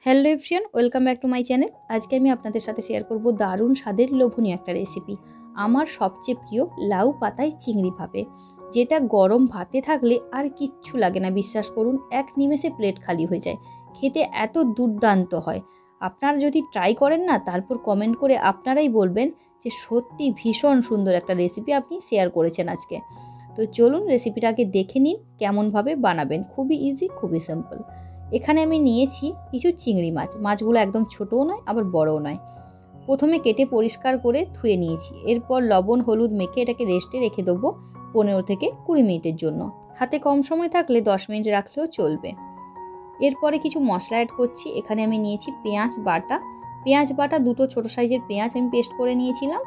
Hello everyone, welcome back to my channel. আজকে আমি আপনাদের সাথে শেয়ার করব দারুণ স্বাদের লোভনীয় একটা রেসিপি। আমার সবচেয়ে প্রিয় লাউ পাতায় চিংড়ি ভাপে, যেটা গরম ভাতে থাকলে আর কিচ্ছু লাগে না। বিশ্বাস করুন, এক নিমেষে প্লেট খালি হয়ে যায়। খেতে এত দুর্দান্ত হয়। আপনারা যদি ট্রাই করেন না, তারপর কমেন্ট করে আপনারাই বলবেন যে সত্যি ভীষণ সুন্দর একটা রেসিপি আপনি শেয়ার করেছেন আজকে। তো চলুন রেসিপিটাকে দেখে নিন কেমনভাবে বানাবেন। খুবই ইজি, খুবই সিম্পল। এখানে আমি নিয়েছি কিছু চিংড়ি মাছ। মাছগুলো একদম ছোটও নয় আবার বড়ও নয়। প্রথমে কেটে পরিষ্কার করে ধুয়ে নিয়েছি। এরপর লবণ হলুদ মেখে এটাকে রেস্টে রেখে দেবো 15 থেকে 20 মিনিটের জন্য। হাতে কম সময় থাকলে 10 মিনিট রাখলেও চলবে। এরপরে কিছু মশলা অ্যাড করছি। এখানে আমি নিয়েছি পেঁয়াজ বাটা, দুটো ছোট সাইজের পেঁয়াজ আমি পেস্ট করে নিয়েছিলাম।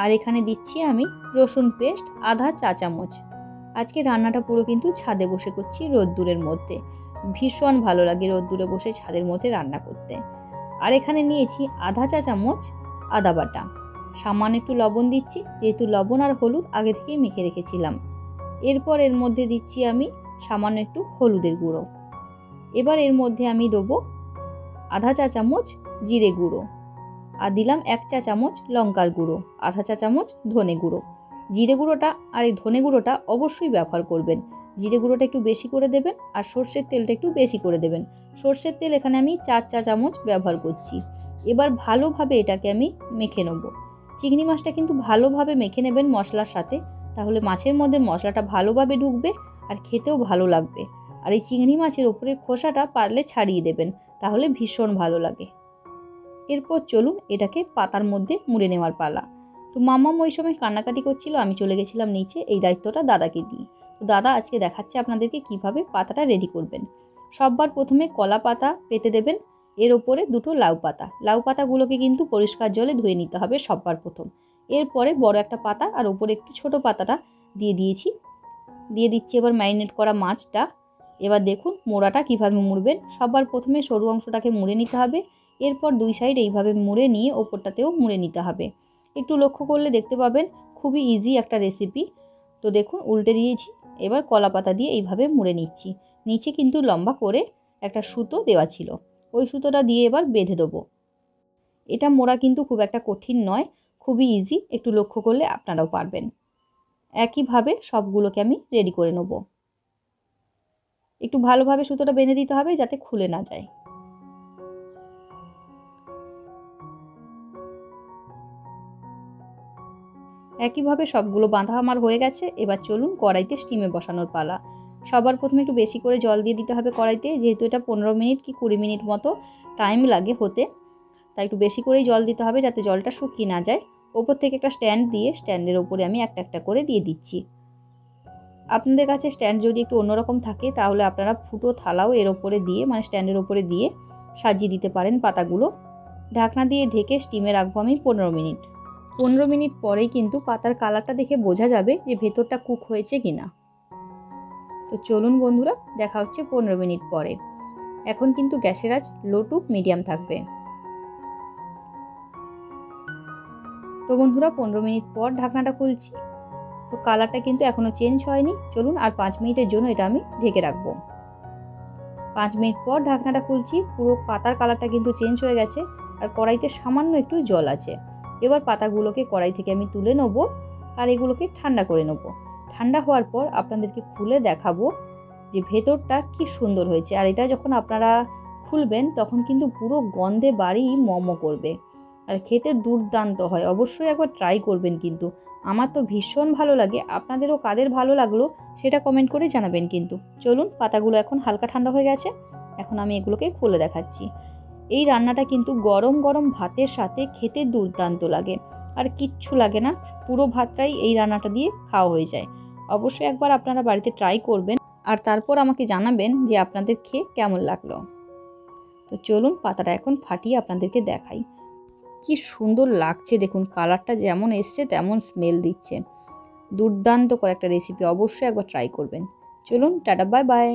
আর এখানে দিচ্ছি আমি রসুন পেস্ট আধা চা চামচ। আজকে রান্নাটা পুরো কিন্তু ছাদে বসে করছি, রোদ্দুরের মধ্যে। ভীষণ ভালো লাগে রোদ্দুরে বসে ছাদের মধ্যে রান্না করতে। আর এখানে নিয়েছি আধা চা চামচ আদা বাটা। সামান্য একটু লবণ দিচ্ছি, যেহেতু লবণ আর হলুদ আগে থেকেই মেখে রেখেছিলাম। এরপর এর মধ্যে দিচ্ছি আমি সামান্য একটু হলুদের গুঁড়ো। এবার এর মধ্যে আমি দেবো আধা চা চামচ জিরে গুঁড়ো, আর দিলাম 1 চা চামচ লঙ্কার গুঁড়ো, আধা চা চামচ ধনে গুঁড়ো। জিরে গুঁড়োটা আর এই ধনে গুঁড়োটা অবশ্যই ব্যবহার করবেন। জিরে গুঁড়োটা একটু বেশি করে দেবেন, আর সর্ষের তেলটা একটু বেশি করে দেবেন। সর্ষের তেল এখানে আমি 4 চা চামচ ব্যবহার করছি। এবার ভালোভাবে এটাকে আমি মেখে নেব। চিংড়ি মাছটা কিন্তু ভালোভাবে মেখে নেবেন মশলার সাথে, তাহলে মাছের মধ্যে মশলাটা ভালোভাবে ঢুকবে আর খেতেও ভালো লাগবে। আর এই চিংড়ি মাছের ওপরের খোসাটা পারলে ছাড়িয়ে দেবেন, তাহলে ভীষণ ভালো লাগে। এরপর চলুন এটাকে পাতার মধ্যে মুড়ে নেওয়ার পালা। তো মাম্মাম ওই সময় কান্নাকাটি করছিল, আমি চলে গেছিলাম নিচে এই দায়িত্বটা দাদাকে দিই। তো দাদা আজকে দেখাচ্ছে আপনাদেরকে কিভাবে পাতাটা রেডি করবেন। সববার প্রথমে কলা পাতা পেতে দেবেন, এর ওপরে দুটো লাউ পাতাগুলোকে কিন্তু পরিষ্কার জলে ধুয়ে নিতে হবে সববার প্রথম। এরপরে বড় একটা পাতা আর ওপরে একটু ছোট পাতাটা দিয়ে দিচ্ছি এবার ম্যারিনেট করা মাছটা। এবার দেখুন মোড়াটা কিভাবে মুড়বেন। সববার প্রথমে সরু অংশটাকে মুড়ে নিতে হবে, এরপর দুই সাইড এইভাবে মুড়ে নিয়ে ওপরটাতেও মুড়ে নিতে হবে। একটু লক্ষ্য করলে দেখতে পাবেন খুবই ইজি একটা রেসিপি। তো দেখুন উল্টে দিয়েছি, এবার কলা পাতা দিয়ে এইভাবে মুড়ে নিচ্ছি। নিচে কিন্তু লম্বা করে একটা সুতো দেওয়া ছিল, ওই সুতোটা দিয়ে এবার বেঁধে দেবো। এটা মোড়া কিন্তু খুব একটা কঠিন নয়, খুবই ইজি। একটু লক্ষ্য করলে আপনারাও পারবেন। একইভাবে সবগুলোকে আমি রেডি করে নেব। একটু ভালোভাবে সুতোটা বেঁধে দিতে হবে যাতে খুলে না যায়। একইভাবে সবগুলো বাঁধা আমার হয়ে গেছে। এবার চলুন কড়াইতে স্টিমে বসানোর পালা। সবার প্রথমে একটু বেশি করে জল দিয়ে দিতে হবে কড়াইতে, যেহেতু এটা 15 মিনিট কি 20 মিনিট মতো টাইম লাগে হতে, তাই একটু বেশি করেই জল দিতে হবে যাতে জলটা শুকিয়ে না যায়। ওপর থেকে একটা স্ট্যান্ড দিয়ে স্ট্যান্ডের ওপরে আমি একটা একটা করে দিয়ে দিচ্ছি। আপনাদের কাছে স্ট্যান্ড যদি একটু অন্যরকম থাকে তাহলে আপনারা ফুটো থালাও এর ওপরে দিয়ে, মানে স্ট্যান্ডের ওপরে দিয়ে সাজিয়ে দিতে পারেন পাতাগুলো। ঢাকনা দিয়ে ঢেকে স্টিমে রাখবো আমি 15 মিনিট। 15 মিনিট পরেই কিন্তু পাতার কালারটা দেখে বোঝা যাবে যে ভেতরটা কুক হয়েছে কিনা। তো চলুন বন্ধুরা, দেখা হচ্ছে 15 মিনিট পরে। এখন কিন্তু গ্যাসের আঁচ লো টু মিডিয়াম থাকবে। তো বন্ধুরা 15 মিনিট পর ঢাকনাটা খুলছি। তো কালারটা কিন্তু এখনো চেঞ্জ হয়নি। চলুন আর 5 মিনিটের জন্য এটা আমি ঢেকে রাখবো। 5 মিনিট পর ঢাকনাটা খুলছি। পুরো পাতার কালারটা কিন্তু চেঞ্জ হয়ে গেছে, আর কড়াইতে সামান্য একটু জল আছে। এবার পাতাগুলোকে কড়াই থেকে আমি তুলে নেব আর এগুলোকে ঠান্ডা করে নেব। ঠান্ডা হওয়ার পর আপনাদেরকে খুলে দেখাবো যে ভেতরটা কি সুন্দর হয়েছে। আর এটা যখন আপনারা খুলবেন তখন কিন্তু পুরো গন্ধে বাড়ি মমো করবে, আর খেতে দুর্দান্ত হয়। অবশ্যই একবার ট্রাই করবেন কিন্তু। আমার তো ভীষণ ভালো লাগে। আপনাদেরও কাদের ভালো লাগলো সেটা কমেন্ট করে জানাবেন কিন্তু। চলুন পাতাগুলো এখন হালকা ঠান্ডা হয়ে গেছে, এখন আমি এগুলোকে খুলে দেখাচ্ছি। এই রান্নাটা কিন্তু গরম গরম ভাতের সাথে খেতে দুর্দান্ত লাগে, আর কিচ্ছু লাগে না। পুরো ভাতটাই এই রান্নাটা দিয়ে খাওয়া হয়ে যায়। অবশ্যই একবার আপনারা বাড়িতে ট্রাই করবেন, আর তারপর আমাকে জানাবেন যে আপনাদের খেয়ে কেমন লাগলো। তো চলুন পাতাটা এখন ফাটিয়ে আপনাদেরকে দেখাই। কি সুন্দর লাগছে দেখুন, কালারটা যেমন এসছে তেমন স্মেল দিচ্ছে। দুর্দান্ত করে একটা রেসিপি, অবশ্যই একবার ট্রাই করবেন। চলুন টাটা, বাই বাই।